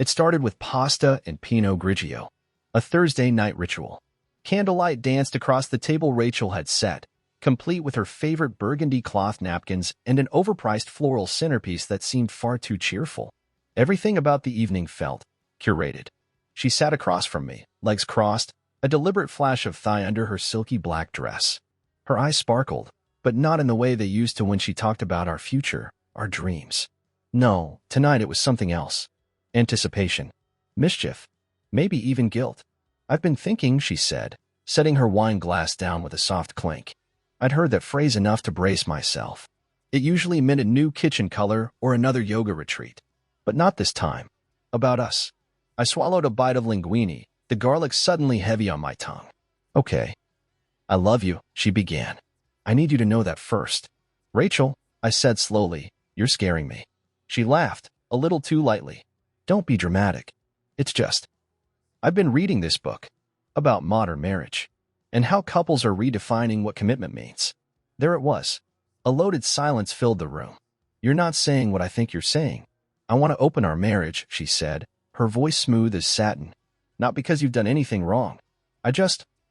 It started with pasta and Pinot Grigio, a Thursday night ritual. Candlelight danced across the table Rachel had set, complete with her favorite burgundy cloth napkins and an overpriced floral centerpiece that seemed far too cheerful. Everything about the evening felt curated. She sat across from me, legs crossed, a deliberate flash of thigh under her silky black dress. Her eyes sparkled, but not in the way they used to when she talked about our future, our dreams. No, tonight it was something else. Anticipation. Mischief. Maybe even guilt. "I've been thinking," she said, setting her wine glass down with a soft clink. I'd heard that phrase enough to brace myself. It usually meant a new kitchen color or another yoga retreat. But not this time. About us. I swallowed a bite of linguine, the garlic suddenly heavy on my tongue. "Okay. I love you," she began. "I need you to know that first." "Rachel," I said slowly, "you're scaring me." She laughed, a little too lightly. "Don't be dramatic. It's just, I've been reading this book about modern marriage and how couples are redefining what commitment means." There it was. A loaded silence filled the room. "You're not saying what I think you're saying. I want to open our marriage," she said, her voice smooth as satin. "Not because you've done anything wrong. I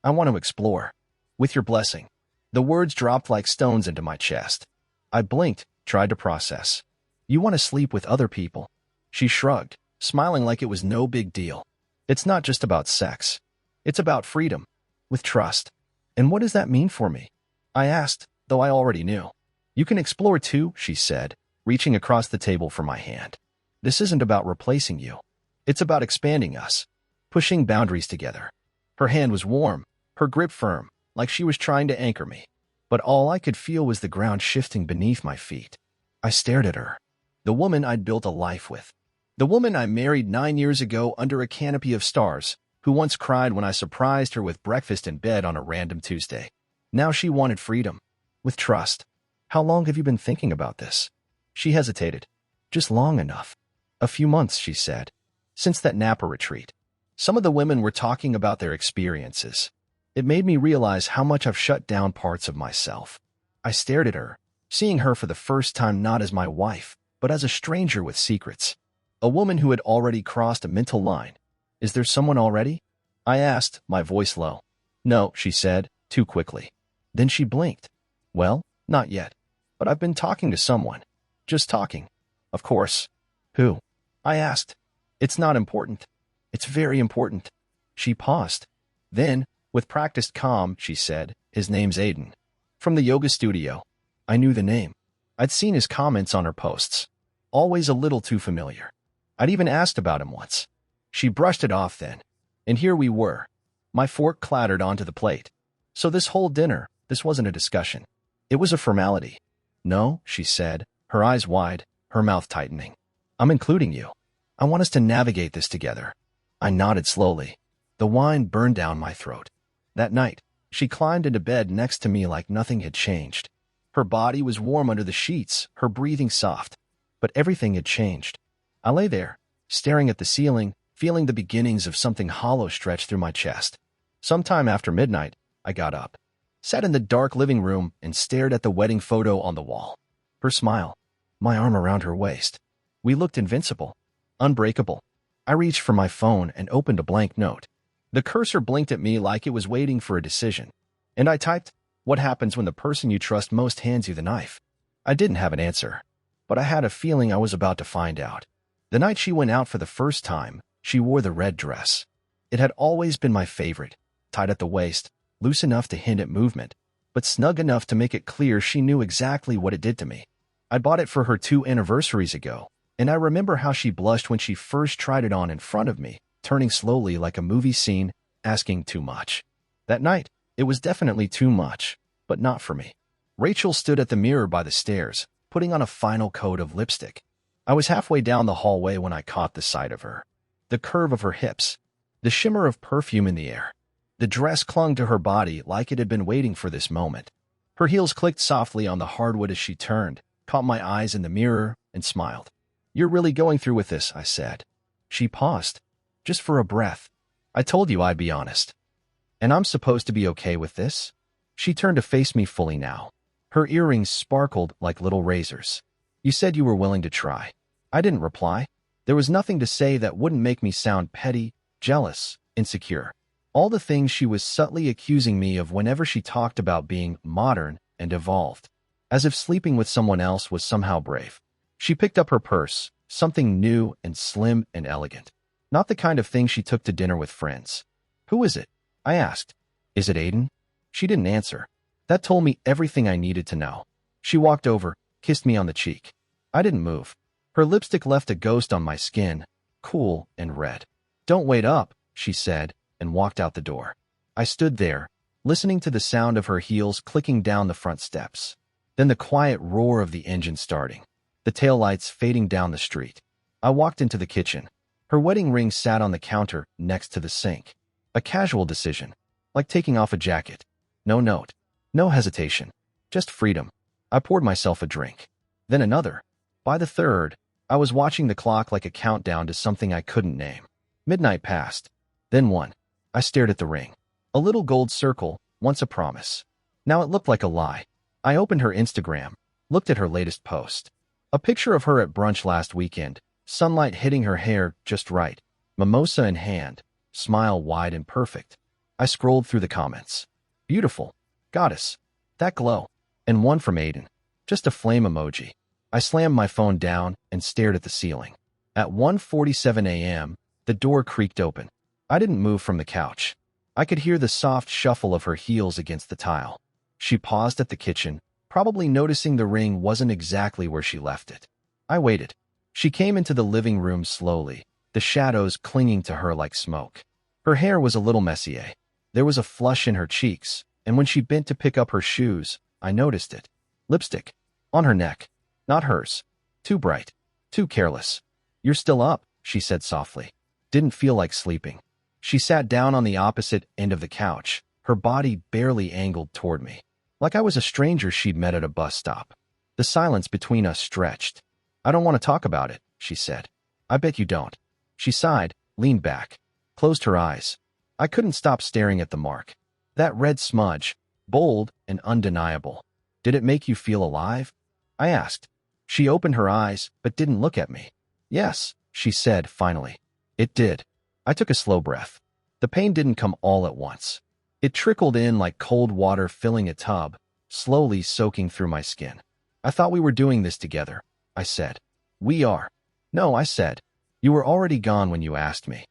want to explore. With your blessing." The words dropped like stones into my chest. I blinked, tried to process. "You want to sleep with other people?" She shrugged, smiling like it was no big deal. "It's not just about sex. It's about freedom, with trust." "And what does that mean for me?" I asked, though I already knew. "You can explore too," she said, reaching across the table for my hand. "This isn't about replacing you. It's about expanding us, pushing boundaries together." Her hand was warm, her grip firm, like she was trying to anchor me. But all I could feel was the ground shifting beneath my feet. I stared at her. The woman I'd built a life with. The woman I married 9 years ago under a canopy of stars, who once cried when I surprised her with breakfast in bed on a random Tuesday. Now she wanted freedom, with trust. "How long have you been thinking about this?" She hesitated. "Just long enough." "A few months," she said. "Since that Napa retreat." Some of the women were talking about their experiences. It made me realize how much I've shut down parts of myself. I stared at her, seeing her for the first time not as my wife, but as a stranger with secrets. A woman who had already crossed a mental line. "Is there someone already?" I asked, my voice low. "No," she said, too quickly. Then she blinked. "Well, not yet. But I've been talking to someone. Just talking." "Of course." "Who?" I asked. "It's not important." "It's very important." She paused. Then, with practiced calm, she said, "His name's Aiden. From the yoga studio." I knew the name. I'd seen his comments on her posts. Always a little too familiar. I'd even asked about him once. She brushed it off then. And here we were. My fork clattered onto the plate. So this whole dinner, this wasn't a discussion. It was a formality. "No," she said, her eyes wide, her mouth tightening. "I'm including you. I want us to navigate this together." I nodded slowly. The wine burned down my throat. That night, she climbed into bed next to me like nothing had changed. Her body was warm under the sheets, her breathing soft. But everything had changed. I lay there, staring at the ceiling, feeling the beginnings of something hollow stretch through my chest. Sometime after midnight, I got up, sat in the dark living room, and stared at the wedding photo on the wall. Her smile, my arm around her waist. We looked invincible, unbreakable. I reached for my phone and opened a blank note. The cursor blinked at me like it was waiting for a decision. And I typed, "What happens when the person you trust most hands you the knife?" I didn't have an answer, but I had a feeling I was about to find out. The night she went out for the first time, she wore the red dress. It had always been my favorite, tight at the waist, loose enough to hint at movement, but snug enough to make it clear she knew exactly what it did to me. I bought it for her 2 anniversaries ago, and I remember how she blushed when she first tried it on in front of me, turning slowly like a movie scene, asking too much. That night, it was definitely too much, but not for me. Rachel stood at the mirror by the stairs, putting on a final coat of lipstick. I was halfway down the hallway when I caught the sight of her. The curve of her hips, the shimmer of perfume in the air. The dress clung to her body like it had been waiting for this moment. Her heels clicked softly on the hardwood as she turned, caught my eyes in the mirror, and smiled. "You're really going through with this," I said. She paused, just for a breath. "I told you I'd be honest. And I'm supposed to be okay with this?" She turned to face me fully now. Her earrings sparkled like little razors. "You said you were willing to try." I didn't reply. There was nothing to say that wouldn't make me sound petty, jealous, insecure. All the things she was subtly accusing me of whenever she talked about being modern and evolved. As if sleeping with someone else was somehow brave. She picked up her purse, something new and slim and elegant. Not the kind of thing she took to dinner with friends. "Who is it?" I asked. "Is it Aiden?" She didn't answer. That told me everything I needed to know. She walked over, kissed me on the cheek. I didn't move. Her lipstick left a ghost on my skin, cool and red. "Don't wait up," she said, and walked out the door. I stood there, listening to the sound of her heels clicking down the front steps. Then the quiet roar of the engine starting. The taillights fading down the street. I walked into the kitchen. Her wedding ring sat on the counter next to the sink. A casual decision, like taking off a jacket. No note. No hesitation. Just freedom. I poured myself a drink. Then another. By the third, I was watching the clock like a countdown to something I couldn't name. Midnight passed. Then one. I stared at the ring. A little gold circle, once a promise. Now it looked like a lie. I opened her Instagram, looked at her latest post. A picture of her at brunch last weekend, sunlight hitting her hair just right, mimosa in hand, smile wide and perfect. I scrolled through the comments. Beautiful. Goddess. That glow. And one from Aiden. Just a flame emoji. I slammed my phone down and stared at the ceiling. At 1:47 a.m., the door creaked open. I didn't move from the couch. I could hear the soft shuffle of her heels against the tile. She paused at the kitchen, probably noticing the ring wasn't exactly where she left it. I waited. She came into the living room slowly, the shadows clinging to her like smoke. Her hair was a little messier. There was a flush in her cheeks, and when she bent to pick up her shoes, I noticed it. Lipstick. On her neck. Not hers. Too bright. Too careless. "You're still up," she said softly. Didn't feel like sleeping. She sat down on the opposite end of the couch, her body barely angled toward me. Like I was a stranger she'd met at a bus stop. The silence between us stretched. "I don't want to talk about it," she said. "I bet you don't." She sighed, leaned back, closed her eyes. I couldn't stop staring at the mark. That red smudge, bold and undeniable. "Did it make you feel alive?" I asked. She opened her eyes, but didn't look at me. "Yes," she said finally. "It did." I took a slow breath. The pain didn't come all at once. It trickled in like cold water filling a tub, slowly soaking through my skin. "I thought we were doing this together," I said. "We are." "No," I said. "You were already gone when you asked me.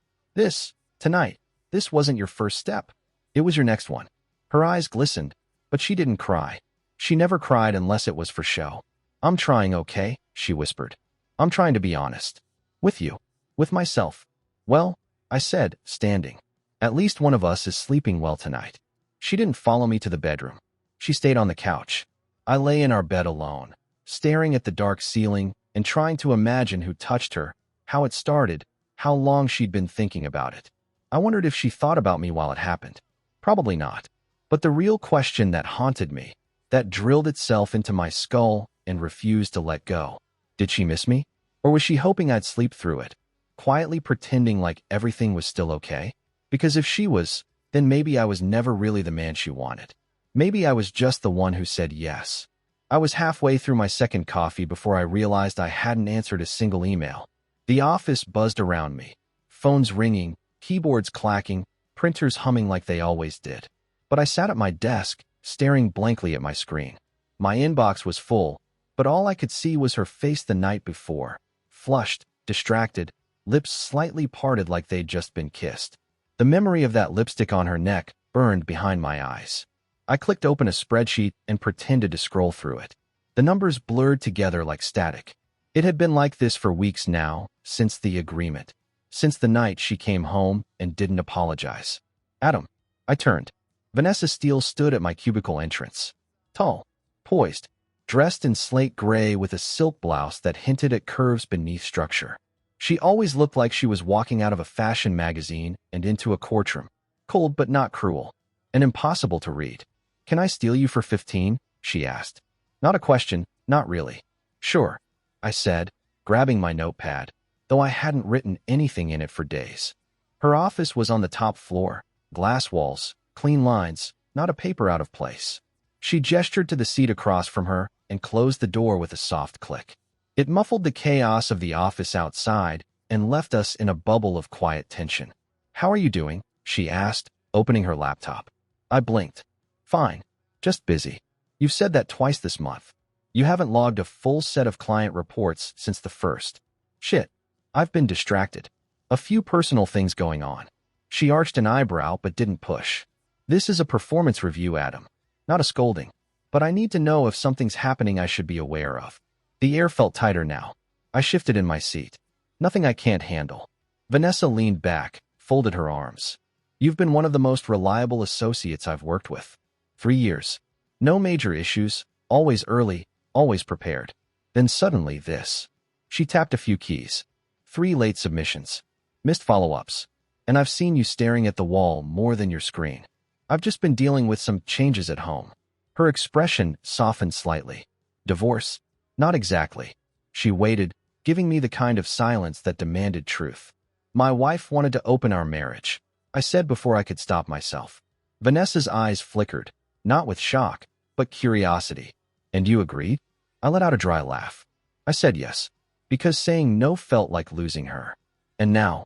Tonight, this wasn't your first step. It was your next one." Her eyes glistened, but she didn't cry. She never cried unless it was for show. "I'm trying, okay?" she whispered. "I'm trying to be honest. With you. With myself." "Well," I said, standing. "At least one of us is sleeping well tonight." She didn't follow me to the bedroom. She stayed on the couch. I lay in our bed alone, staring at the dark ceiling and trying to imagine who touched her, how it started, how long she'd been thinking about it. I wondered if she thought about me while it happened. Probably not. But the real question that haunted me, that drilled itself into my skull and refused to let go. Did she miss me? Or was she hoping I'd sleep through it, quietly pretending like everything was still okay? Because if she was, then maybe I was never really the man she wanted. Maybe I was just the one who said yes. I was halfway through my second coffee before I realized I hadn't answered a single email. The office buzzed around me. Phones ringing, keyboards clacking, printers humming like they always did. But I sat at my desk, staring blankly at my screen. My inbox was full, but all I could see was her face the night before. Flushed, distracted, lips slightly parted like they'd just been kissed. The memory of that lipstick on her neck burned behind my eyes. I clicked open a spreadsheet and pretended to scroll through it. The numbers blurred together like static. It had been like this for weeks now, since the agreement. Since the night she came home and didn't apologize. "Adam." I turned. Vanessa Steele stood at my cubicle entrance. Tall, poised, dressed in slate gray with a silk blouse that hinted at curves beneath structure. She always looked like she was walking out of a fashion magazine and into a courtroom. Cold but not cruel. And impossible to read. "Can I steal you for 15? She asked. Not a question, not really. "Sure," I said, grabbing my notepad, though I hadn't written anything in it for days. Her office was on the top floor, glass walls, clean lines, not a paper out of place. She gestured to the seat across from her and closed the door with a soft click. It muffled the chaos of the office outside and left us in a bubble of quiet tension. "How are you doing?" she asked, opening her laptop. I blinked. "Fine. Just busy. You've said that twice this month. You haven't logged a full set of client reports since the first." "Shit. I've been distracted. A few personal things going on." She arched an eyebrow but didn't push. "This is a performance review, Adam. Not a scolding. But I need to know if something's happening I should be aware of." The air felt tighter now. I shifted in my seat. "Nothing I can't handle." Vanessa leaned back, folded her arms. "You've been one of the most reliable associates I've worked with. 3 years. No major issues, always early, always prepared. Then suddenly this." She tapped a few keys. 3 late submissions. Missed follow-ups. And I've seen you staring at the wall more than your screen. I've just been dealing with some changes at home." Her expression softened slightly. "Divorce?" "Not exactly." She waited, giving me the kind of silence that demanded truth. "My wife wanted to open our marriage," I said before I could stop myself. Vanessa's eyes flickered, not with shock, but curiosity. "And you agreed?" I let out a dry laugh. I said yes, because saying no felt like losing her. "And now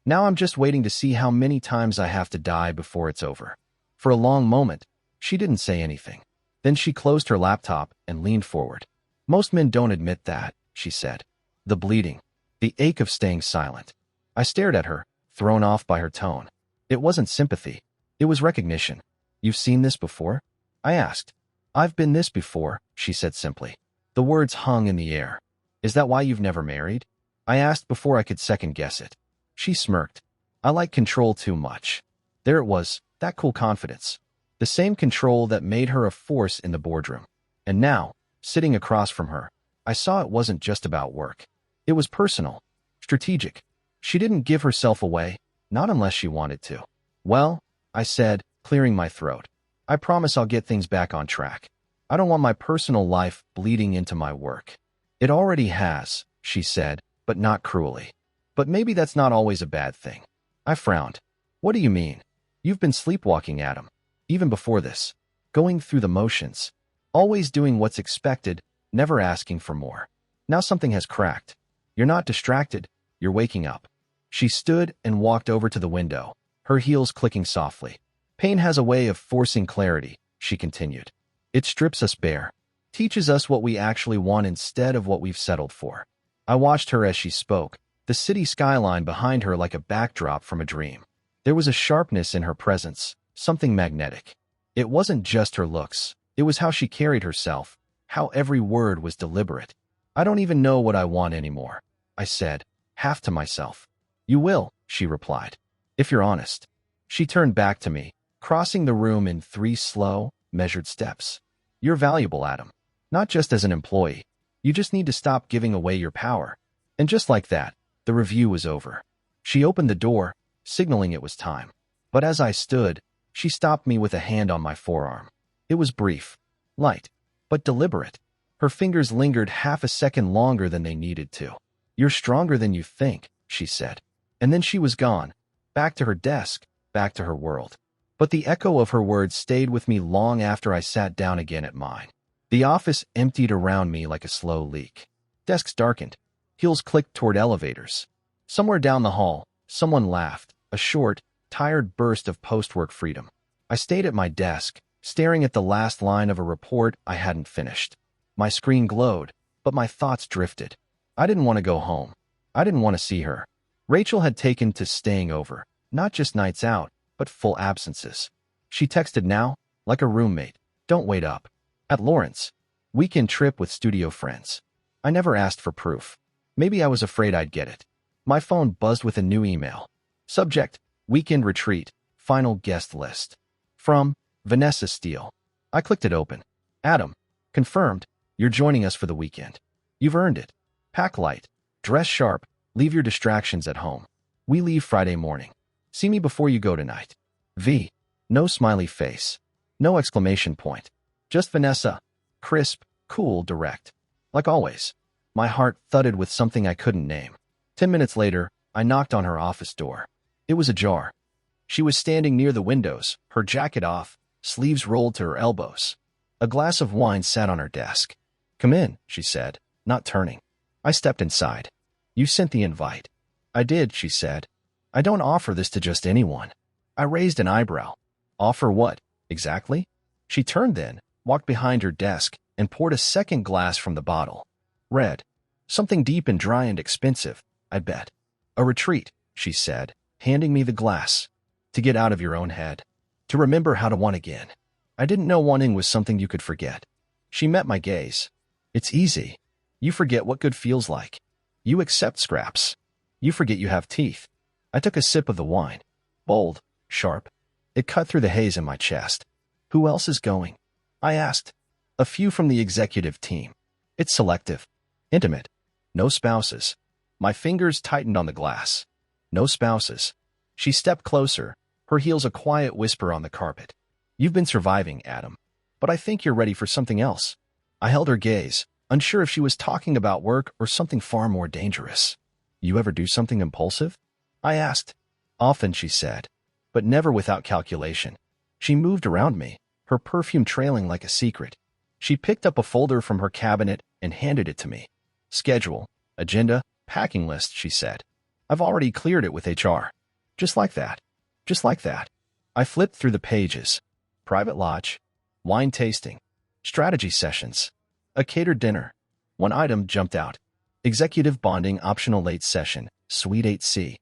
I'm just waiting to see how many times I have to die before it's over." For a long moment, she didn't say anything. Then she closed her laptop and leaned forward. "Most men don't admit that," she said. "The bleeding. The ache of staying silent." I stared at her, thrown off by her tone. It wasn't sympathy. It was recognition. "You've seen this before?" I asked. "I've been this before," she said simply. The words hung in the air. "Is that why you've never married?" I asked before I could second-guess it. She smirked. "I like control too much." There it was, that cool confidence. The same control that made her a force in the boardroom. And now, sitting across from her, I saw it wasn't just about work. It was personal, strategic. She didn't give herself away, not unless she wanted to. "Well," I said, clearing my throat, "I promise I'll get things back on track. I don't want my personal life bleeding into my work." "It already has," she said, but not cruelly. "But maybe that's not always a bad thing." I frowned. "What do you mean?" "You've been sleepwalking, Adam. Even before this. Going through the motions. Always doing what's expected, never asking for more. Now something has cracked. You're not distracted, you're waking up." She stood and walked over to the window, her heels clicking softly. "Pain has a way of forcing clarity," she continued. "It strips us bare. Teaches us what we actually want instead of what we've settled for." I watched her as she spoke, the city skyline behind her like a backdrop from a dream. There was a sharpness in her presence, something magnetic. It wasn't just her looks. It was how she carried herself, how every word was deliberate. "I don't even know what I want anymore," I said, half to myself. "You will," she replied, "if you're honest." She turned back to me, crossing the room in 3 slow, measured steps. "You're valuable, Adam. Not just as an employee. You just need to stop giving away your power." And just like that, the review was over. She opened the door, signaling it was time. But as I stood, she stopped me with a hand on my forearm. It was brief, light, but deliberate. Her fingers lingered half a second longer than they needed to. "You're stronger than you think," she said. And then she was gone, back to her desk, back to her world. But the echo of her words stayed with me long after I sat down again at mine. The office emptied around me like a slow leak. Desks darkened. Heels clicked toward elevators. Somewhere down the hall, someone laughed, a short, tired burst of post-work freedom. I stayed at my desk, staring at the last line of a report I hadn't finished. My screen glowed, but my thoughts drifted. I didn't want to go home. I didn't want to see her. Rachel had taken to staying over, not just nights out, but full absences. She texted now, like a roommate. "Don't wait up. At Lawrence. Weekend trip with studio friends." I never asked for proof. Maybe I was afraid I'd get it. My phone buzzed with a new email. Subject: Weekend retreat. Final guest list. From Vanessa Steele. I clicked it open. "Adam, confirmed. You're joining us for the weekend. You've earned it. Pack light. Dress sharp. Leave your distractions at home. We leave Friday morning. See me before you go tonight. V." No smiley face. No exclamation point. Just Vanessa. Crisp, cool, direct. Like always. My heart thudded with something I couldn't name. 10 minutes later, I knocked on her office door. It was ajar. She was standing near the windows, her jacket off, sleeves rolled to her elbows. A glass of wine sat on her desk. "Come in," she said, not turning. I stepped inside. "You sent the invite." I did, she said. I don't offer this to just anyone. I raised an eyebrow. Offer what, exactly? She turned then, walked behind her desk, and poured a second glass from the bottle. Red. Something deep and dry and expensive, I bet. A retreat, she said, handing me the glass. To get out of your own head. To remember how to want again. I didn't know wanting was something you could forget. She met my gaze. It's easy. You forget what good feels like. You accept scraps. You forget you have teeth. I took a sip of the wine. Bold, sharp. It cut through the haze in my chest. Who else is going? I asked. A few from the executive team. It's selective. Intimate. No spouses. My fingers tightened on the glass. No spouses. She stepped closer, her heels a quiet whisper on the carpet. You've been surviving, Adam. But I think you're ready for something else. I held her gaze, unsure if she was talking about work or something far more dangerous. You ever do something impulsive? I asked. Often, she said, but never without calculation. She moved around me, her perfume trailing like a secret. She picked up a folder from her cabinet and handed it to me. Schedule, agenda, packing list, she said. I've already cleared it with HR. Just like that. Just like that. I flipped through the pages. Private lodge, wine tasting, strategy sessions, a catered dinner. One item jumped out. Executive bonding optional late session, Suite 8C.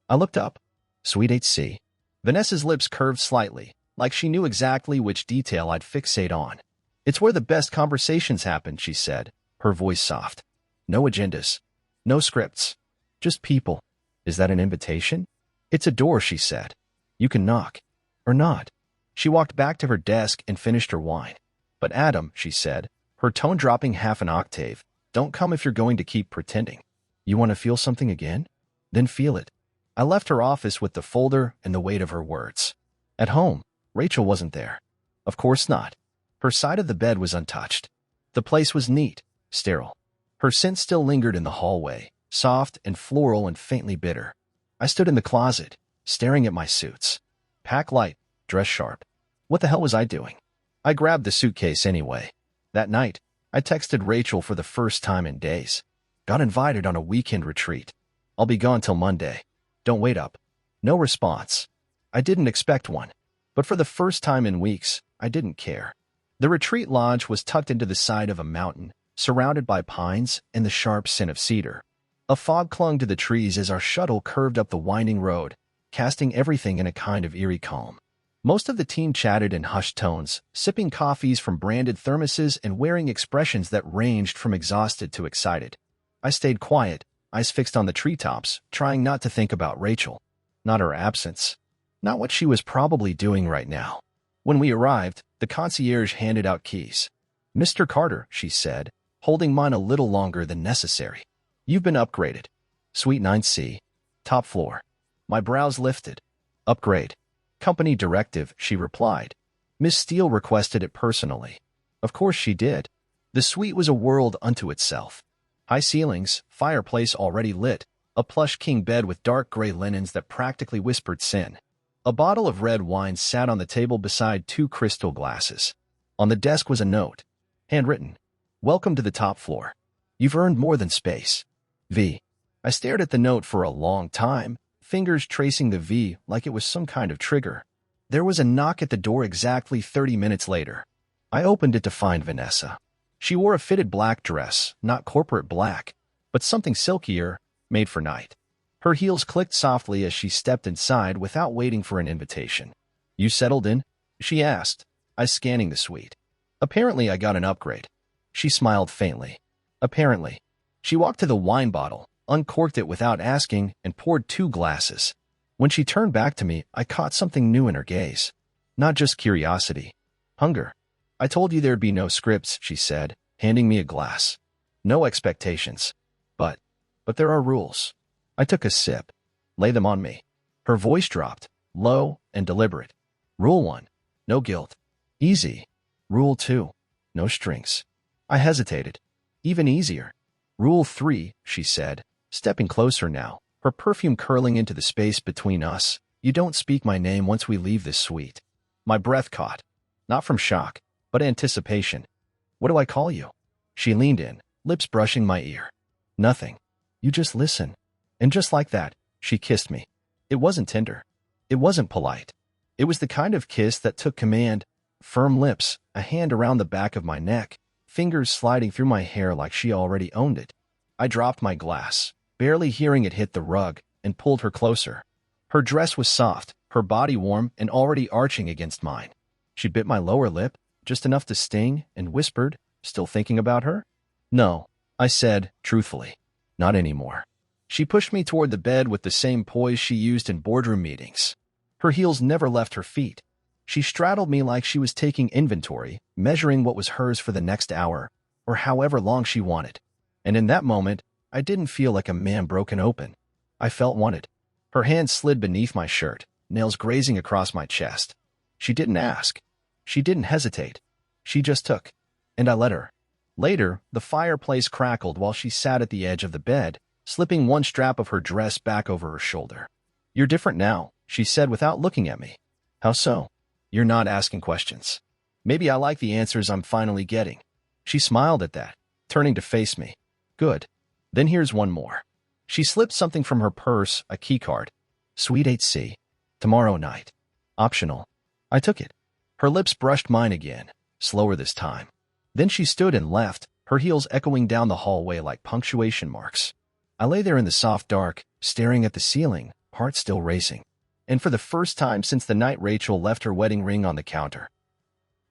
I looked up. Suite 8C. Vanessa's lips curved slightly, like she knew exactly which detail I'd fixate on. It's where the best conversations happen, she said, her voice soft. No agendas. No scripts. Just people. Is that an invitation? It's a door, she said. You can knock. Or not. She walked back to her desk and finished her wine. But Adam, she said, her tone dropping half an octave, don't come if you're going to keep pretending. You want to feel something again? Then feel it. I left her office with the folder and the weight of her words. At home, Rachel wasn't there. Of course not. Her side of the bed was untouched. The place was neat, sterile. Her scent still lingered in the hallway, soft and floral and faintly bitter. I stood in the closet, staring at my suits. Pack light, dress sharp. What the hell was I doing? I grabbed the suitcase anyway. That night, I texted Rachel for the first time in days. Got invited on a weekend retreat. I'll be gone till Monday. Don't wait up. No response. I didn't expect one. But for the first time in weeks, I didn't care. The retreat lodge was tucked into the side of a mountain, surrounded by pines and the sharp scent of cedar. A fog clung to the trees as our shuttle curved up the winding road, casting everything in a kind of eerie calm. Most of the team chatted in hushed tones, sipping coffees from branded thermoses and wearing expressions that ranged from exhausted to excited. I stayed quiet, eyes fixed on the treetops, trying not to think about Rachel. Not her absence. Not what she was probably doing right now. When we arrived, the concierge handed out keys. Mr. Carter, she said, holding mine a little longer than necessary. You've been upgraded. Suite 9C. Top floor. My brows lifted. Upgrade. Company directive, she replied. Miss Steele requested it personally. Of course she did. The suite was a world unto itself. High ceilings, fireplace already lit, a plush king bed with dark gray linens that practically whispered sin. A bottle of red wine sat on the table beside two crystal glasses. On the desk was a note. Handwritten. Welcome to the top floor. You've earned more than space. V. I stared at the note for a long time, fingers tracing the V like it was some kind of trigger. There was a knock at the door exactly 30 minutes later. I opened it to find Vanessa. She wore a fitted black dress, not corporate black, but something silkier, made for night. Her heels clicked softly as she stepped inside without waiting for an invitation. You settled in? She asked, eyes scanning the suite. Apparently I got an upgrade. She smiled faintly. Apparently. She walked to the wine bottle, uncorked it without asking, and poured 2 glasses. When she turned back to me, I caught something new in her gaze. Not just curiosity. Hunger. I told you there'd be no scripts, she said, handing me a glass. No expectations. But there are rules. I took a sip. Lay them on me. Her voice dropped, low and deliberate. Rule 1. No guilt. Easy. Rule 2. No strings. I hesitated. Even easier. Rule 3, she said, stepping closer now, her perfume curling into the space between us. You don't speak my name once we leave this suite. My breath caught. Not from shock, but anticipation. What do I call you? She leaned in, lips brushing my ear. Nothing. You just listen. And just like that, she kissed me. It wasn't tender. It wasn't polite. It was the kind of kiss that took command, firm lips, a hand around the back of my neck, fingers sliding through my hair like she already owned it. I dropped my glass, barely hearing it hit the rug, and pulled her closer. Her dress was soft, her body warm and already arching against mine. She bit my lower lip, just enough to sting, and whispered, "Still thinking about her?" "No," I said, truthfully. "Not anymore." She pushed me toward the bed with the same poise she used in boardroom meetings. Her heels never left her feet. She straddled me like she was taking inventory, measuring what was hers for the next hour, or however long she wanted. And in that moment, I didn't feel like a man broken open. I felt wanted. Her hand slid beneath my shirt, nails grazing across my chest. She didn't ask. She didn't hesitate. She just took. And I let her. Later, the fireplace crackled while she sat at the edge of the bed, slipping one strap of her dress back over her shoulder. "You're different now," she said without looking at me. "How so?" "You're not asking questions." "Maybe I like the answers I'm finally getting." She smiled at that, turning to face me. "Good. Then here's one more." She slipped something from her purse, a keycard. "Suite 8C. Tomorrow night. Optional." I took it. Her lips brushed mine again, slower this time. Then she stood and left, her heels echoing down the hallway like punctuation marks. I lay there in the soft dark, staring at the ceiling, heart still racing. And for the first time since the night Rachel left her wedding ring on the counter,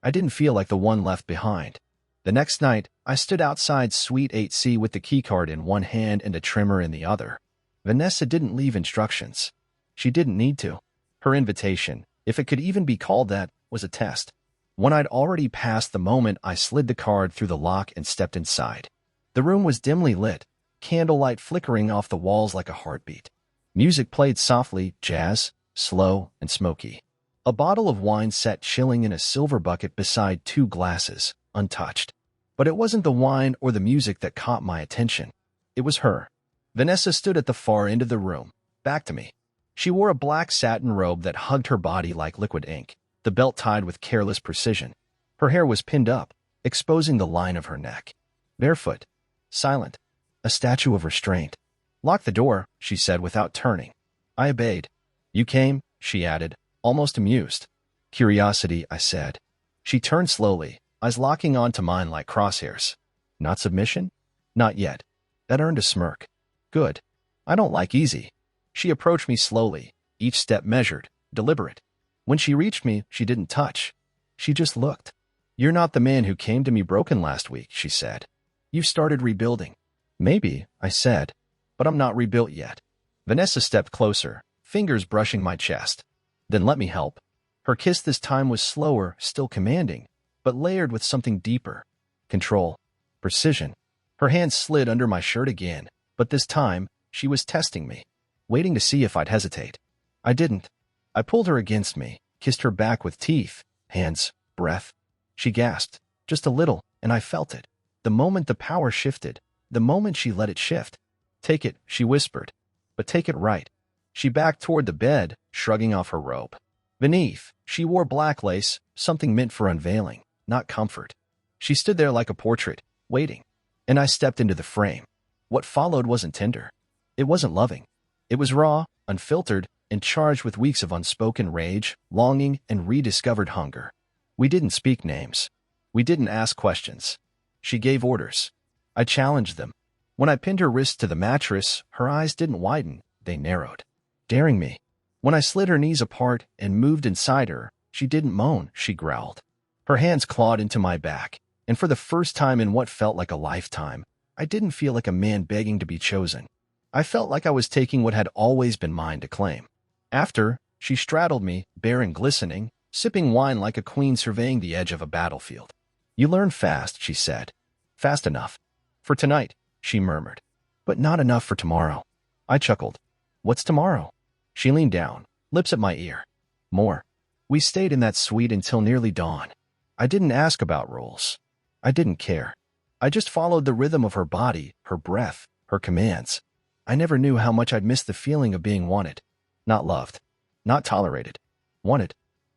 I didn't feel like the one left behind. The next night, I stood outside Suite 8C with the keycard in one hand and a trimmer in the other. Vanessa didn't leave instructions. She didn't need to. Her invitation, if it could even be called that, was a test. When I'd already passed the moment, I slid the card through the lock and stepped inside. The room was dimly lit, candlelight flickering off the walls like a heartbeat. Music played softly, jazz, slow and smoky. A bottle of wine sat chilling in a silver bucket beside two glasses, untouched. But it wasn't the wine or the music that caught my attention. It was her. Vanessa stood at the far end of the room, back to me. She wore a black satin robe that hugged her body like liquid ink, the belt tied with careless precision. Her hair was pinned up, exposing the line of her neck. Barefoot, silent, a statue of restraint. "Lock the door," she said without turning. I obeyed. "You came," she added, almost amused. "Curiosity," I said. She turned slowly, eyes locking onto mine like crosshairs. "Not submission?" "Not yet." That earned a smirk. "Good. I don't like easy." She approached me slowly, each step measured, deliberate. When she reached me, she didn't touch. She just looked. "You're not the man who came to me broken last week," she said. "You've started rebuilding." "Maybe," I said, "but I'm not rebuilt yet." Vanessa stepped closer, fingers brushing my chest. "Then let me help." Her kiss this time was slower, still commanding, but layered with something deeper. Control. Precision. Her hand slid under my shirt again, but this time, she was testing me, waiting to see if I'd hesitate. I didn't. I pulled her against me, kissed her back with teeth, hands, breath. She gasped, just a little, and I felt it. The moment the power shifted, the moment she let it shift. "Take it," she whispered, "but take it right." She backed toward the bed, shrugging off her robe. Beneath, she wore black lace, something meant for unveiling, not comfort. She stood there like a portrait, waiting. And I stepped into the frame. What followed wasn't tender. It wasn't loving. It was raw, unfiltered, and charged with weeks of unspoken rage, longing, and rediscovered hunger. We didn't speak names. We didn't ask questions. She gave orders. I challenged them. When I pinned her wrists to the mattress, her eyes didn't widen, they narrowed, daring me. When I slid her knees apart and moved inside her, she didn't moan, she growled. Her hands clawed into my back, and for the first time in what felt like a lifetime, I didn't feel like a man begging to be chosen. I felt like I was taking what had always been mine to claim. After, she straddled me, bare and glistening, sipping wine like a queen surveying the edge of a battlefield. "You learn fast," she said. "Fast enough. For tonight," she murmured. "But not enough for tomorrow." I chuckled. "What's tomorrow?" She leaned down, lips at my ear. "More." We stayed in that suite until nearly dawn. I didn't ask about rules. I didn't care. I just followed the rhythm of her body, her breath, her commands. I never knew how much I'd missed the feeling of being wanted. Not loved. Not tolerated. Wanted.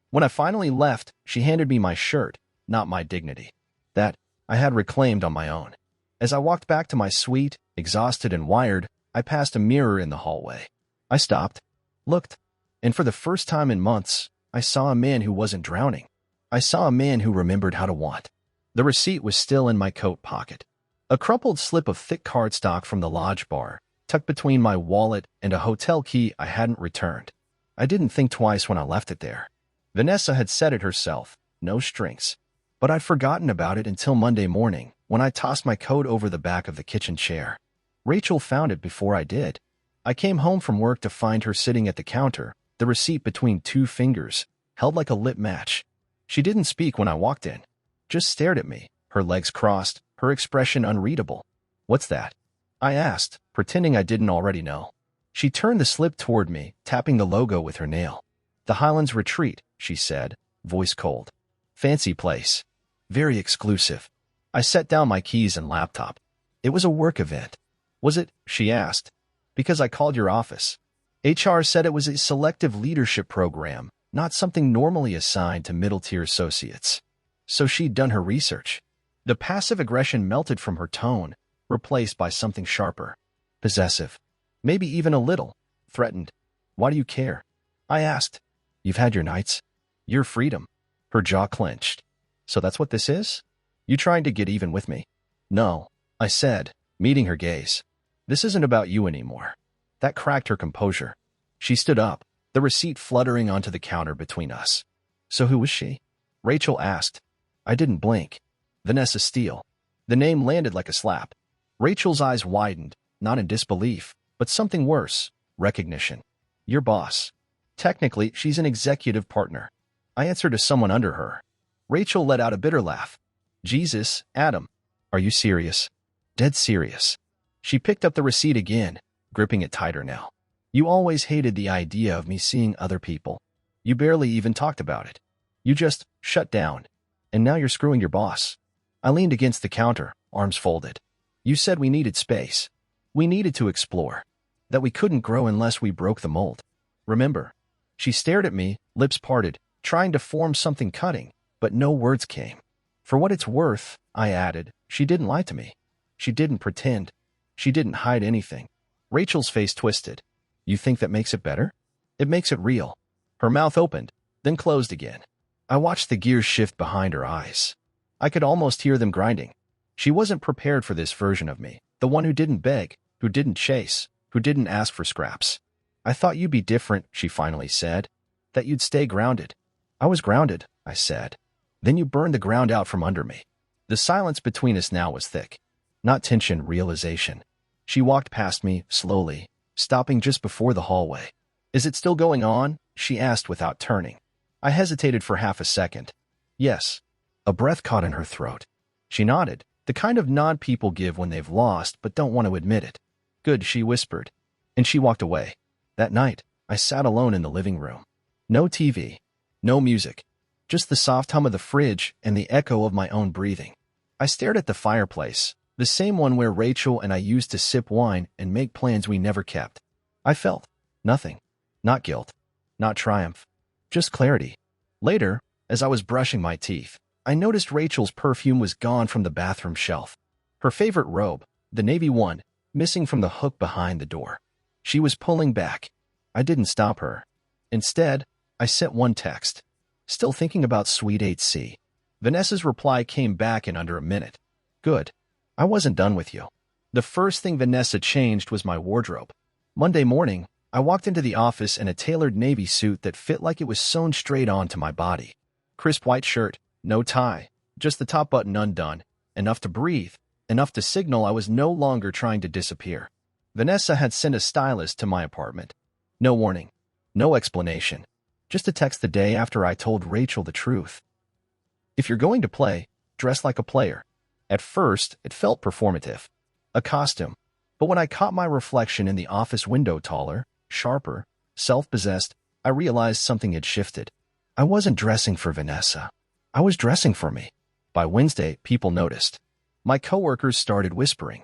When I finally left, she handed me my shirt, not my dignity. That I had reclaimed on my own. As I walked back to my suite, exhausted and wired, I passed a mirror in the hallway. I stopped, looked, and for the first time in months, I saw a man who wasn't drowning. I saw a man who remembered how to want. The receipt was still in my coat pocket. A crumpled slip of thick cardstock from the lodge bar, tucked between my wallet and a hotel key I hadn't returned. I didn't think twice when I left it there. Vanessa had said it herself, no strings. But I'd forgotten about it until Monday morning, when I tossed my coat over the back of the kitchen chair. Rachel found it before I did. I came home from work to find her sitting at the counter, the receipt between two fingers, held like a lit match. She didn't speak when I walked in, just stared at me, her legs crossed, her expression unreadable. "What's that?" I asked, pretending I didn't already know. She turned the slip toward me, tapping the logo with her nail. "The Highlands Retreat," she said, voice cold. "Fancy place. Very exclusive." I set down my keys and laptop. "It was a work event." "Was it?" she asked. "Because I called your office. HR said it was a selective leadership program, not something normally assigned to middle-tier associates." So she'd done her research. The passive aggression melted from her tone, replaced by something sharper. Possessive. Maybe even a little. Threatened. "Why do you care?" I asked. "You've had your nights. Your freedom." Her jaw clenched. "So that's what this is? You trying to get even with me?" "No," I said, meeting her gaze. "This isn't about you anymore." That cracked her composure. She stood up, the receipt fluttering onto the counter between us. "So who was she?" Rachel asked. I didn't blink. "Vanessa Steele." The name landed like a slap. Rachel's eyes widened, not in disbelief, but something worse, recognition. "Your boss." "Technically, she's an executive partner." I answered to someone under her. Rachel let out a bitter laugh. "Jesus, Adam. Are you serious?" "Dead serious." She picked up the receipt again, gripping it tighter now. "You always hated the idea of me seeing other people. You barely even talked about it. You just shut down. And now you're screwing your boss." I leaned against the counter, arms folded. "You said we needed space. We needed to explore. That we couldn't grow unless we broke the mold. Remember?" She stared at me, lips parted, trying to form something cutting, but no words came. "For what it's worth," I added, "she didn't lie to me. She didn't pretend. She didn't hide anything." Rachel's face twisted. "You think that makes it better?" "It makes it real." Her mouth opened, then closed again. I watched the gears shift behind her eyes. I could almost hear them grinding. She wasn't prepared for this version of me, the one who didn't beg, who didn't chase, who didn't ask for scraps. "I thought you'd be different," she finally said. "That you'd stay grounded." "I was grounded," I said. "Then you burned the ground out from under me." The silence between us now was thick. Not tension, realization. She walked past me, slowly, stopping just before the hallway. "Is it still going on?" she asked without turning. I hesitated for half a second. "Yes." A breath caught in her throat. She nodded, the kind of nod people give when they've lost but don't want to admit it. "Good," she whispered. And she walked away. That night, I sat alone in the living room. No TV, no music, just the soft hum of the fridge and the echo of my own breathing. I stared at the fireplace, the same one where Rachel and I used to sip wine and make plans we never kept. I felt nothing. Not guilt, not triumph, just clarity. Later, as I was brushing my teeth, I noticed Rachel's perfume was gone from the bathroom shelf. Her favorite robe, the navy one, missing from the hook behind the door. She was pulling back. I didn't stop her. Instead, I sent one text. "Still thinking about Sweet 8C. Vanessa's reply came back in under a minute. "Good. I wasn't done with you." The first thing Vanessa changed was my wardrobe. Monday morning, I walked into the office in a tailored navy suit that fit like it was sewn straight onto my body. Crisp white shirt, no tie, just the top button undone, enough to breathe, enough to signal I was no longer trying to disappear. Vanessa had sent a stylist to my apartment. No warning, no explanation, just a text the day after I told Rachel the truth. "If you're going to play, dress like a player." At first, it felt performative. A costume. But when I caught my reflection in the office window taller, sharper, self-possessed, I realized something had shifted. I wasn't dressing for Vanessa. I was dressing for me. By Wednesday, people noticed. My coworkers started whispering.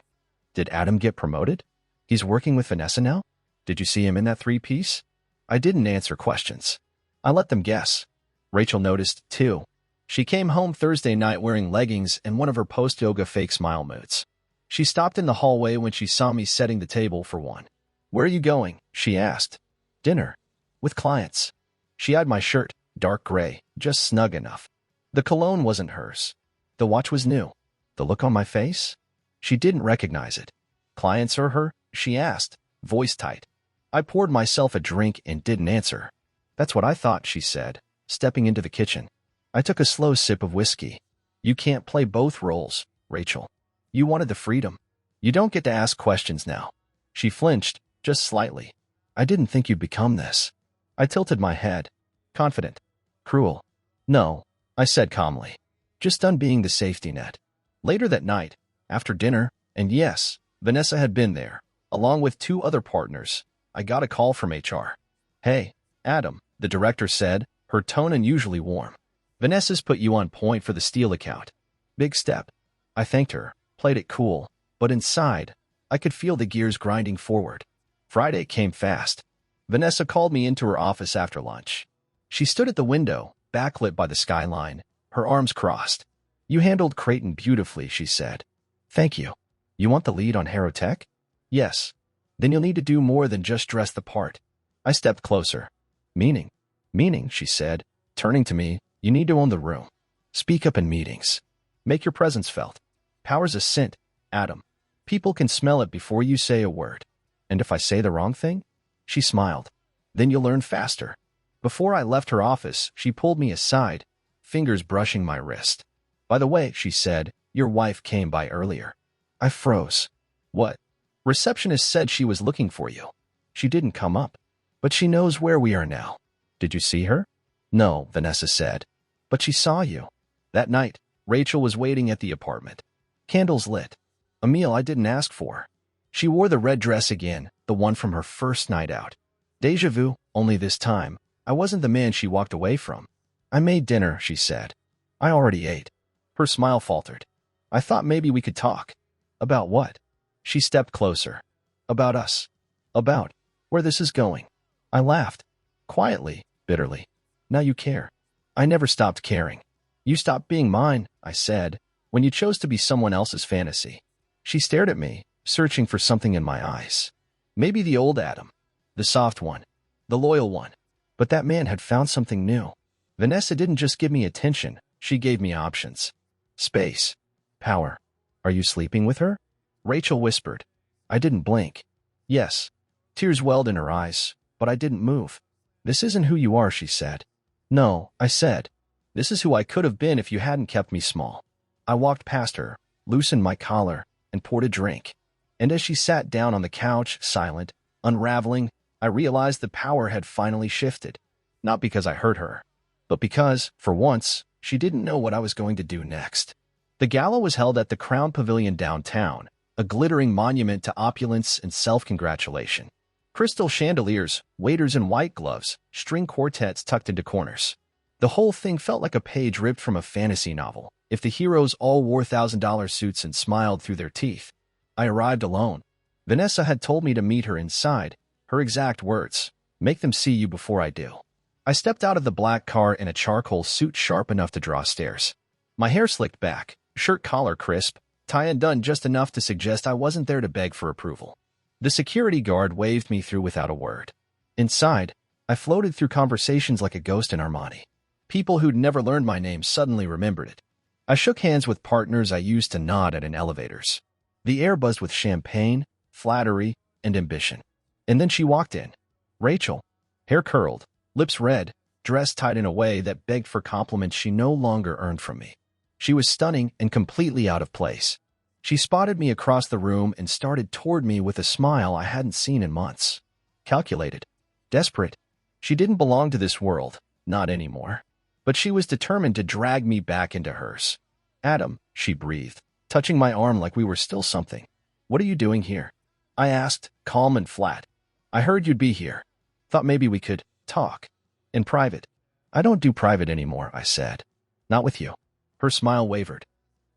"Did Adam get promoted? He's working with Vanessa now? Did you see him in that three-piece?" I didn't answer questions. I let them guess. Rachel noticed, too. She came home Thursday night wearing leggings and one of her post-yoga fake smile moods. She stopped in the hallway when she saw me setting the table for one. "Where are you going?" she asked. "Dinner. With clients." She eyed my shirt, dark gray, just snug enough. The cologne wasn't hers. The watch was new. The look on my face? She didn't recognize it. "Clients or her?" she asked, voice tight. I poured myself a drink and didn't answer. "That's what I thought," she said, stepping into the kitchen. I took a slow sip of whiskey. "You can't play both roles, Rachel. You wanted the freedom. You don't get to ask questions now." She flinched, just slightly. "I didn't think you'd become this." I tilted my head. "Confident. Cruel." "No," I said calmly. "Just done being the safety net." Later that night, after dinner, and yes, Vanessa had been there, along with 2 other partners, I got a call from HR. "Hey, Adam," the director said, her tone unusually warm. "Vanessa's put you on point for the Steele account. Big step." I thanked her, played it cool, but inside, I could feel the gears grinding forward. Friday came fast. Vanessa called me into her office after lunch. She stood at the window, backlit by the skyline, her arms crossed. "You handled Creighton beautifully," she said. "Thank you. You want the lead on Harrowtech?" "Yes." "Then you'll need to do more than just dress the part." I stepped closer. "Meaning?" "Meaning," she said, turning to me, "you need to own the room. Speak up in meetings. Make your presence felt. Power's a scent, Adam. People can smell it before you say a word. And if I say the wrong thing?" She smiled. "Then you'll learn faster." Before I left her office, she pulled me aside, fingers brushing my wrist. "By the way," she said, "your wife came by earlier." I froze. "What?" "Receptionist said she was looking for you. She didn't come up. But she knows where we are now." "Did you see her?" "No," Vanessa said. "But she saw you." That night, Rachel was waiting at the apartment. Candles lit. A meal I didn't ask for. She wore the red dress again, the one from her first night out. Deja vu, only this time, I wasn't the man she walked away from. "I made dinner," she said. "I already ate." Her smile faltered. "I thought maybe we could talk." "About what?" She stepped closer. "About us. About where this is going." I laughed. Quietly, bitterly. "Now you care." "I never stopped caring." "You stopped being mine," I said, "when you chose to be someone else's fantasy." She stared at me, searching for something in my eyes. Maybe the old Adam. The soft one. The loyal one. But that man had found something new. Vanessa didn't just give me attention, she gave me options. Space. Power. "Are you sleeping with her?" Rachel whispered. I didn't blink. "Yes." Tears welled in her eyes, but I didn't move. "This isn't who you are," she said. "No," I said. "This is who I could have been if you hadn't kept me small." I walked past her, loosened my collar, and poured a drink. And as she sat down on the couch, silent, unraveling, I realized the power had finally shifted. Not because I hurt her, but because, for once, she didn't know what I was going to do next. The gala was held at the Crown Pavilion downtown, a glittering monument to opulence and self-congratulation. Crystal chandeliers, waiters in white gloves, string quartets tucked into corners. The whole thing felt like a page ripped from a fantasy novel, if the heroes all wore $1,000 suits and smiled through their teeth. I arrived alone. Vanessa had told me to meet her inside, her exact words, "Make them see you before I do." I stepped out of the black car in a charcoal suit sharp enough to draw stares. My hair slicked back, shirt collar crisp, tie undone just enough to suggest I wasn't there to beg for approval. The security guard waved me through without a word. Inside, I floated through conversations like a ghost in Armani. People who'd never learned my name suddenly remembered it. I shook hands with partners I used to nod at in elevators. The air buzzed with champagne, flattery, and ambition. And then she walked in. Rachel. Hair curled, lips red, dressed tight in a way that begged for compliments she no longer earned from me. She was stunning and completely out of place. She spotted me across the room and started toward me with a smile I hadn't seen in months. Calculated. Desperate. She didn't belong to this world, not anymore. But she was determined to drag me back into hers. "Adam," she breathed, touching my arm like we were still something. "What are you doing here?" I asked, calm and flat. "I heard you'd be here. Thought maybe we could talk. In private." "I don't do private anymore," I said. "Not with you." Her smile wavered.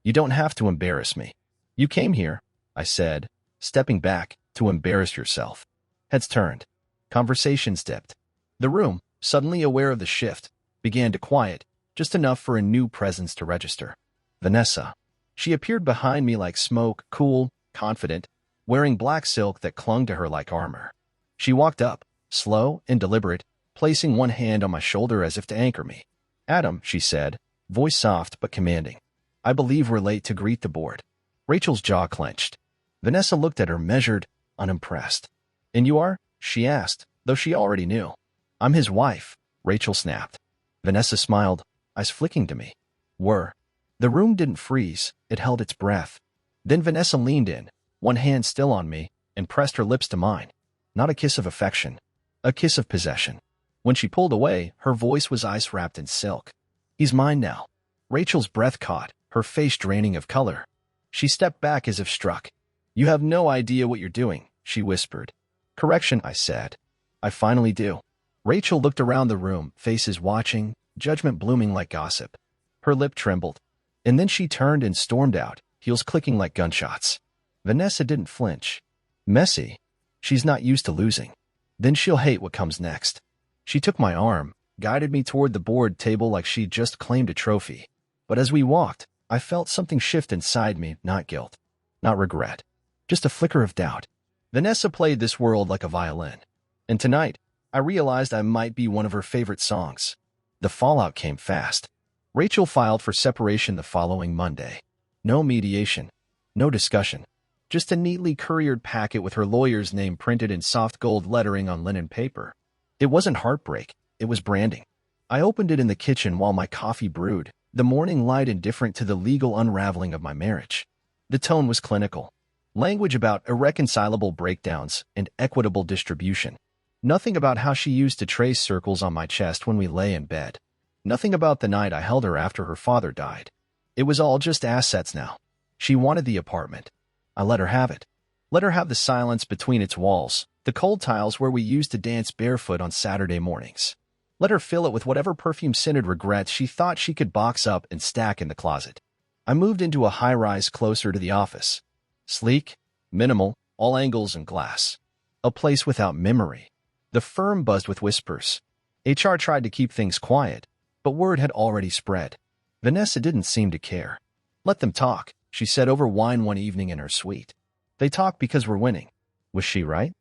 "You don't have to embarrass me." "You came here," I said, stepping back, "to embarrass yourself." Heads turned. Conversations dipped. The room, suddenly aware of the shift, began to quiet, just enough for a new presence to register. Vanessa. She appeared behind me like smoke, cool, confident, wearing black silk that clung to her like armor. She walked up, slow and deliberate, placing one hand on my shoulder as if to anchor me. "Adam," she said, voice soft but commanding. "I believe we're late to greet the board." Rachel's jaw clenched. Vanessa looked at her, measured, unimpressed. "And you are?" she asked, though she already knew. "I'm his wife," Rachel snapped. Vanessa smiled, eyes flicking to me. "Were." The room didn't freeze, it held its breath. Then Vanessa leaned in, one hand still on me, and pressed her lips to mine. Not a kiss of affection, a kiss of possession. When she pulled away, her voice was ice-wrapped in silk. "He's mine now." Rachel's breath caught, her face draining of color. She stepped back as if struck. "You have no idea what you're doing," she whispered. "Correction," I said. "I finally do." Rachel looked around the room, faces watching, judgment blooming like gossip. Her lip trembled. And then she turned and stormed out, heels clicking like gunshots. Vanessa didn't flinch. Messy. She's not used to losing. Then she'll hate what comes next. She took my arm, guided me toward the board table like she'd just claimed a trophy. But as we walked, I felt something shift inside me, not guilt, not regret, just a flicker of doubt. Vanessa played this world like a violin. And tonight, I realized I might be one of her favorite songs. The fallout came fast. Rachel filed for separation the following Monday. No mediation, no discussion, just a neatly couriered packet with her lawyer's name printed in soft gold lettering on linen paper. It wasn't heartbreak, it was branding. I opened it in the kitchen while my coffee brewed, the morning light indifferent to the legal unraveling of my marriage. The tone was clinical. Language about irreconcilable breakdowns and equitable distribution. Nothing about how she used to trace circles on my chest when we lay in bed. Nothing about the night I held her after her father died. It was all just assets now. She wanted the apartment. I let her have it. Let her have the silence between its walls, the cold tiles where we used to dance barefoot on Saturday mornings. Let her fill it with whatever perfume-scented regrets she thought she could box up and stack in the closet. I moved into a high-rise closer to the office. Sleek, minimal, all angles and glass. A place without memory. The firm buzzed with whispers. HR tried to keep things quiet, but word had already spread. Vanessa didn't seem to care. "Let them talk," she said over wine one evening in her suite. "They talk because we're winning." Was she right?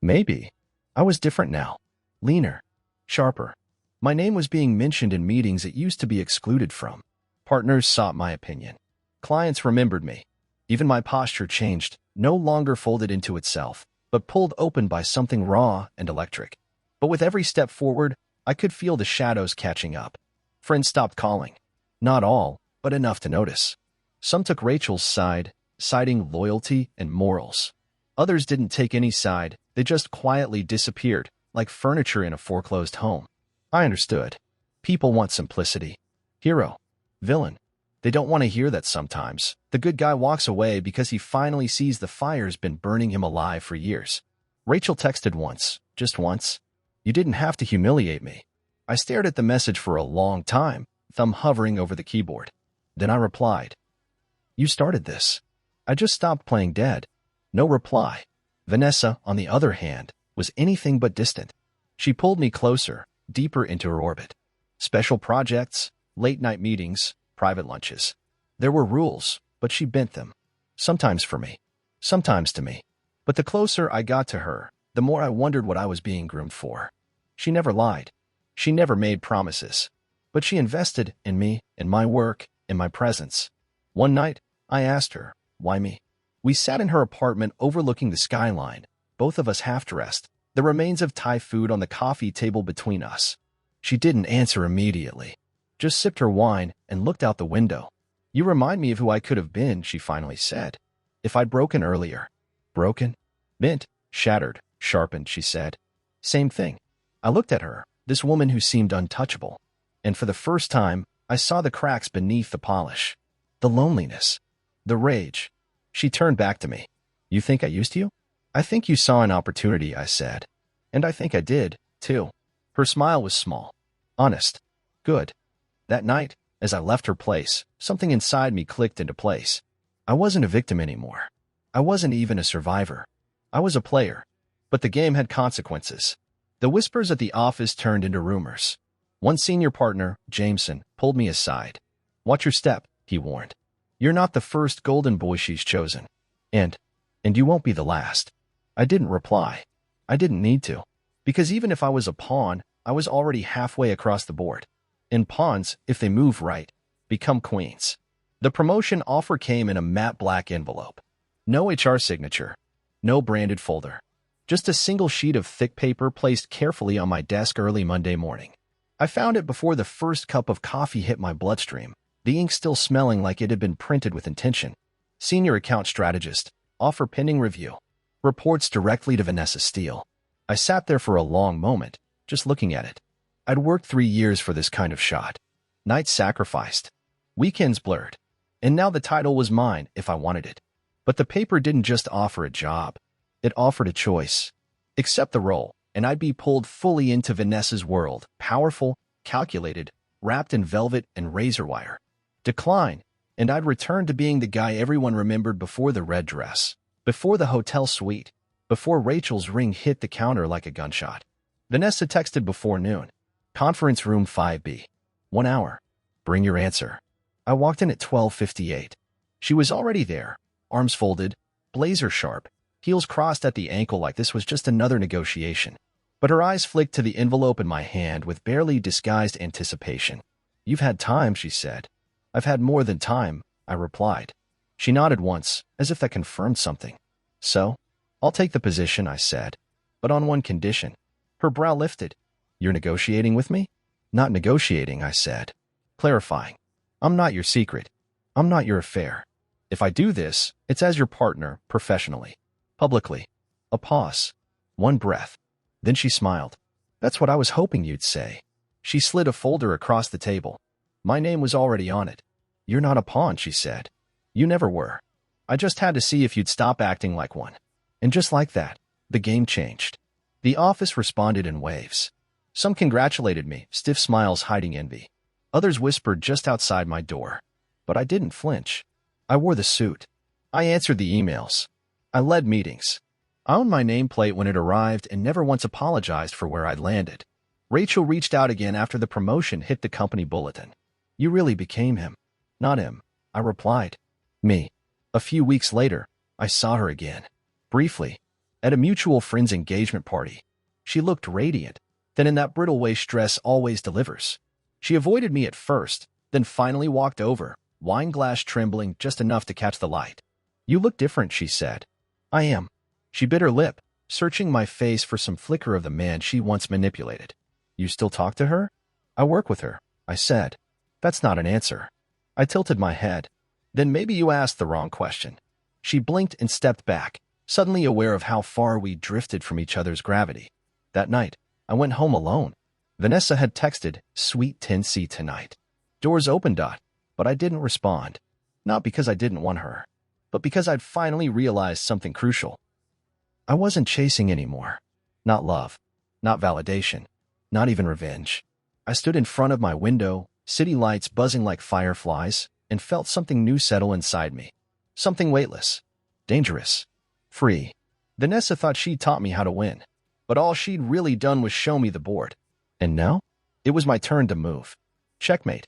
Maybe. I was different now. Leaner. Sharper. My name was being mentioned in meetings it used to be excluded from. Partners sought my opinion. Clients remembered me. Even my posture changed, no longer folded into itself, but pulled open by something raw and electric. But with every step forward, I could feel the shadows catching up. Friends stopped calling. Not all, but enough to notice. Some took Rachel's side, citing loyalty and morals. Others didn't take any side, they just quietly disappeared, like furniture in a foreclosed home. I understood. People want simplicity. Hero. Villain. They don't want to hear that sometimes. The good guy walks away because he finally sees the fire's been burning him alive for years. Rachel texted once, just once. "You didn't have to humiliate me." I stared at the message for a long time, thumb hovering over the keyboard. Then I replied, "You started this." I just stopped playing dead. No reply. Vanessa, on the other hand, was anything but distant. She pulled me closer, deeper into her orbit. Special projects, late-night meetings, private lunches. There were rules, but she bent them. Sometimes for me, sometimes to me. But the closer I got to her, the more I wondered what I was being groomed for. She never lied. She never made promises. But she invested in me, in my work, in my presence. One night, I asked her, why me? We sat in her apartment overlooking the skyline, both of us half-dressed, the remains of Thai food on the coffee table between us. She didn't answer immediately, just sipped her wine and looked out the window. "You remind me of who I could have been," she finally said. "If I'd broken earlier." Broken? Bent, shattered, sharpened, she said. Same thing. I looked at her, this woman who seemed untouchable. And for the first time, I saw the cracks beneath the polish. The loneliness. The rage. She turned back to me. "You think I used you?" "I think you saw an opportunity," I said. "And I think I did, too." Her smile was small. Honest. Good. That night, as I left her place, something inside me clicked into place. I wasn't a victim anymore. I wasn't even a survivor. I was a player. But the game had consequences. The whispers at the office turned into rumors. One senior partner, Jameson, pulled me aside. "Watch your step," he warned. "You're not the first golden boy she's chosen." And And you won't be the last. I didn't reply. I didn't need to. Because even if I was a pawn, I was already halfway across the board. And pawns, if they move right, become queens. The promotion offer came in a matte black envelope. No HR signature. No branded folder. Just a single sheet of thick paper placed carefully on my desk early Monday morning. I found it before the first cup of coffee hit my bloodstream, the ink still smelling like it had been printed with intention. Senior account strategist. Offer pending review. Reports directly to Vanessa Steele. I sat there for a long moment, just looking at it. I'd worked 3 years for this kind of shot. Nights sacrificed. Weekends blurred. And now the title was mine if I wanted it. But the paper didn't just offer a job. It offered a choice. Accept the role, and I'd be pulled fully into Vanessa's world, powerful, calculated, wrapped in velvet and razor wire. Decline, and I'd return to being the guy everyone remembered before the red dress, before the hotel suite, before Rachel's ring hit the counter like a gunshot. Vanessa texted before noon. Conference room 5B. 1 hour. Bring your answer. I walked in at 12:58. She was already there, arms folded, blazer sharp, heels crossed at the ankle like this was just another negotiation. But her eyes flicked to the envelope in my hand with barely disguised anticipation. You've had time, she said. I've had more than time, I replied. She nodded once, as if that confirmed something. So, I'll take the position, I said, but on one condition. Her brow lifted. You're negotiating with me? Not negotiating, I said. Clarifying. I'm not your secret. I'm not your affair. If I do this, it's as your partner, professionally. Publicly. A pause. One breath. Then she smiled. That's what I was hoping you'd say. She slid a folder across the table. My name was already on it. You're not a pawn, she said. You never were. I just had to see if you'd stop acting like one. And just like that, the game changed. The office responded in waves. Some congratulated me, stiff smiles hiding envy. Others whispered just outside my door. But I didn't flinch. I wore the suit. I answered the emails. I led meetings. I owned my nameplate when it arrived and never once apologized for where I'd landed. Rachel reached out again after the promotion hit the company bulletin. You really became him. Not him, I replied. Me. A few weeks later, I saw her again. Briefly. At a mutual friend's engagement party. She looked radiant, then in that brittle way stress always delivers. She avoided me at first, then finally walked over, wine glass trembling just enough to catch the light. You look different, she said. I am. She bit her lip, searching my face for some flicker of the man she once manipulated. You still talk to her? I work with her, I said. That's not an answer. I tilted my head. Then maybe you asked the wrong question. She blinked and stepped back, suddenly aware of how far we drifted from each other's gravity. That night, I went home alone. Vanessa had texted, Sweet 10C tonight. Doors opened, but I didn't respond. Not because I didn't want her, but because I'd finally realized something crucial. I wasn't chasing anymore. Not love, not validation, not even revenge. I stood in front of my window, city lights buzzing like fireflies, and felt something new settle inside me. Something weightless, dangerous, free. Vanessa thought she'd taught me how to win, but all she'd really done was show me the board. And now, it was my turn to move. Checkmate.